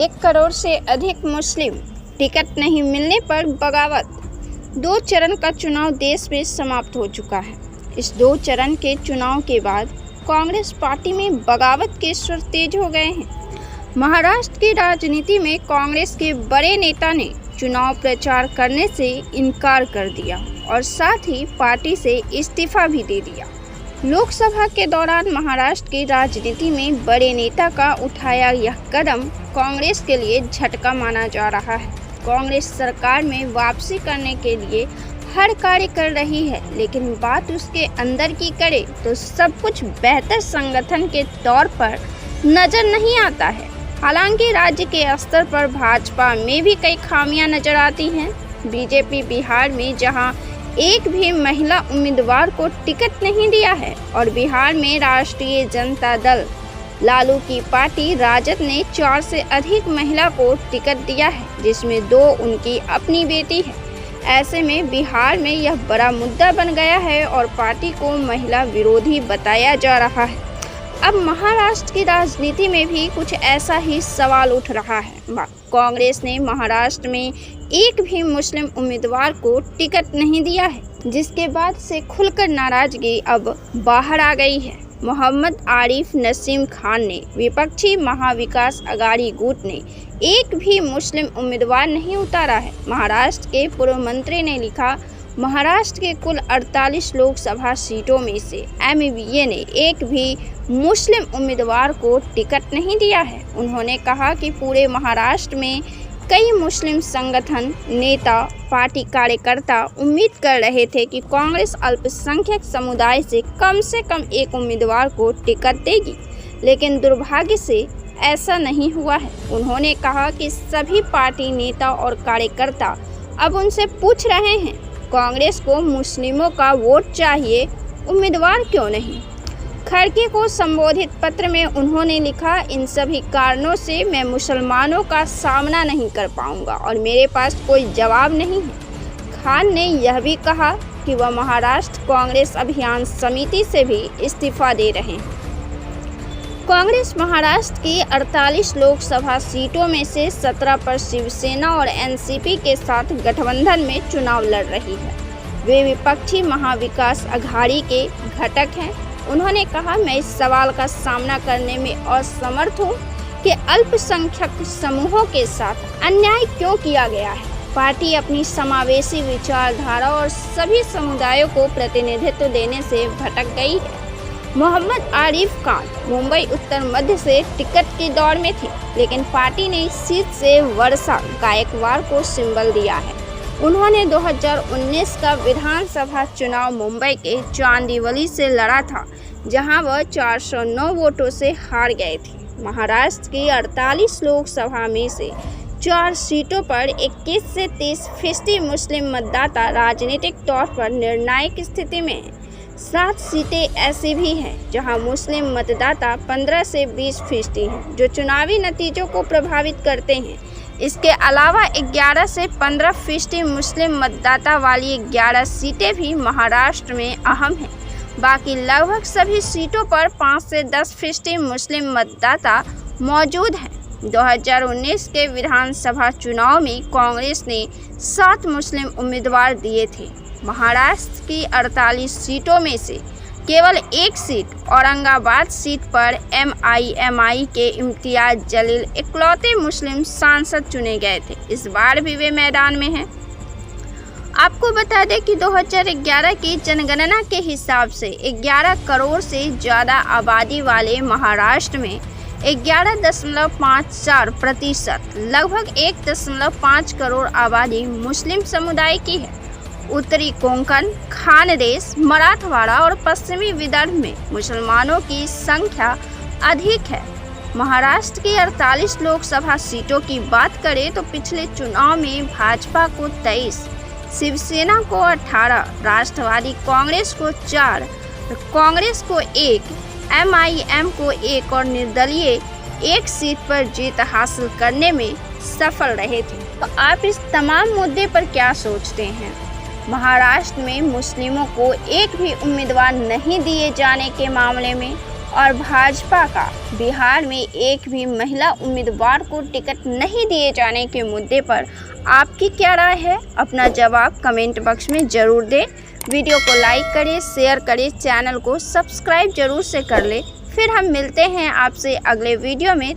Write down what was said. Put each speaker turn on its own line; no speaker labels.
1 करोड़ से अधिक मुस्लिम, टिकट नहीं मिलने पर बगावत। 2 चरण का चुनाव देश में समाप्त हो चुका है। इस 2 चरण के चुनाव के बाद कांग्रेस पार्टी में बगावत के स्वर तेज हो गए हैं। महाराष्ट्र की राजनीति में कांग्रेस के बड़े नेता ने चुनाव प्रचार करने से इनकार कर दिया और साथ ही पार्टी से इस्तीफा भी दे दिया। लोकसभा के दौरान महाराष्ट्र की राजनीति में बड़े नेता का उठाया यह कदम कांग्रेस के लिए झटका माना जा रहा है। कांग्रेस सरकार में वापसी करने के लिए हर कार्य कर रही है, लेकिन बात उसके अंदर की करे तो सब कुछ बेहतर संगठन के तौर पर नजर नहीं आता है। हालांकि राज्य के स्तर पर भाजपा में भी कई खामियां नजर आती हैं। बीजेपी बिहार में जहां एक भी महिला उम्मीदवार को टिकट नहीं दिया है और बिहार में राष्ट्रीय जनता दल लालू की पार्टी राजद ने 4 से अधिक महिला को टिकट दिया है, जिसमें 2 उनकी अपनी बेटी है। ऐसे में बिहार में यह बड़ा मुद्दा बन गया है और पार्टी को महिला विरोधी बताया जा रहा है। अब महाराष्ट्र की राजनीति में भी कुछ ऐसा ही सवाल उठ रहा है। कांग्रेस ने महाराष्ट्र में एक भी मुस्लिम उम्मीदवार को टिकट नहीं दिया है, जिसके बाद से खुलकर नाराजगी अब बाहर आ गई है। मोहम्मद आरिफ नसीम खान ने विपक्षी महाविकास अघाड़ी गुट ने एक भी मुस्लिम उम्मीदवार नहीं उतारा है। महाराष्ट्र के पूर्व मंत्री ने लिखा, महाराष्ट्र के कुल 48 लोकसभा सीटों में से एमवीए ने एक भी मुस्लिम उम्मीदवार को टिकट नहीं दिया है। उन्होंने कहा कि पूरे महाराष्ट्र में कई मुस्लिम संगठन, नेता, पार्टी कार्यकर्ता उम्मीद कर रहे थे कि कांग्रेस अल्पसंख्यक समुदाय से कम एक उम्मीदवार को टिकट देगी, लेकिन दुर्भाग्य से ऐसा नहीं हुआ है। उन्होंने कहा कि सभी पार्टी नेता और कार्यकर्ता अब उनसे पूछ रहे हैं, कांग्रेस को मुस्लिमों का वोट चाहिए, उम्मीदवार क्यों नहीं। खड़गे को संबोधित पत्र में उन्होंने लिखा, इन सभी कारणों से मैं मुसलमानों का सामना नहीं कर पाऊंगा और मेरे पास कोई जवाब नहीं है। खान ने यह भी कहा कि वह महाराष्ट्र कांग्रेस अभियान समिति से भी इस्तीफा दे रहे हैं। कांग्रेस महाराष्ट्र की 48 लोकसभा सीटों में से 17 पर शिवसेना और एनसीपी के साथ गठबंधन में चुनाव लड़ रही है। वे विपक्षी महाविकास अघाड़ी के घटक हैं। उन्होंने कहा, मैं इस सवाल का सामना करने में असमर्थ हूँ कि अल्पसंख्यक समूहों के साथ अन्याय क्यों किया गया है। पार्टी अपनी समावेशी विचारधारा और सभी समुदायों को प्रतिनिधित्व देने से भटक गई है। मोहम्मद आरिफ खान मुंबई उत्तर मध्य से टिकट की दौड़ में थे, लेकिन पार्टी ने इस सीट से वर्षा गायकवाड़ को सिंबल दिया है। उन्होंने 2019 का विधानसभा चुनाव मुंबई के चांदीवली से लड़ा था, जहां वह 409 वोटों से हार गए थे। महाराष्ट्र की 48 लोकसभा में से 4 सीटों पर 21 से 30% मुस्लिम मतदाता राजनीतिक तौर पर निर्णायक स्थिति में हैं। 7 सीटें ऐसी भी हैं जहां मुस्लिम मतदाता 15 से 20% हैं, जो चुनावी नतीजों को प्रभावित करते हैं। इसके अलावा 11 से 15% मुस्लिम मतदाता वाली 11 सीटें भी महाराष्ट्र में अहम हैं। बाकी लगभग सभी सीटों पर 5 से 10% मुस्लिम मतदाता मौजूद हैं। 2019 के विधानसभा चुनाव में कांग्रेस ने 7 मुस्लिम उम्मीदवार दिए थे। महाराष्ट्र की 48 सीटों में से केवल 1 सीट औरंगाबाद सीट पर एमआईएमआई के इम्तियाज जलील इकलौते मुस्लिम सांसद चुने गए थे। इस बार भी वे मैदान में हैं। आपको बता दें कि 2011 की जनगणना के हिसाब से 11 करोड़ से ज़्यादा आबादी वाले महाराष्ट्र में 11.54% लगभग 1.5 करोड़ आबादी मुस्लिम समुदाय की है। उत्तरी कोंकण, खानदेश, मराठवाड़ा और पश्चिमी विदर्भ में मुसलमानों की संख्या अधिक है। महाराष्ट्र की 48 लोकसभा सीटों की बात करें तो पिछले चुनाव में भाजपा को 23, शिवसेना को 18, राष्ट्रवादी कांग्रेस को 4, कांग्रेस को 1, एमआईएम को 1 और निर्दलीय 1 सीट पर जीत हासिल करने में सफल रहे थे। तो आप इस तमाम मुद्दे पर क्या सोचते हैं? महाराष्ट्र में मुस्लिमों को एक भी उम्मीदवार नहीं दिए जाने के मामले में और भाजपा का बिहार में एक भी महिला उम्मीदवार को टिकट नहीं दिए जाने के मुद्दे पर आपकी क्या राय है? अपना जवाब कमेंट बॉक्स में ज़रूर दें। वीडियो को लाइक करें, शेयर करें, चैनल को सब्सक्राइब जरूर से कर लें। फिर हम मिलते हैं आपसे अगले वीडियो में।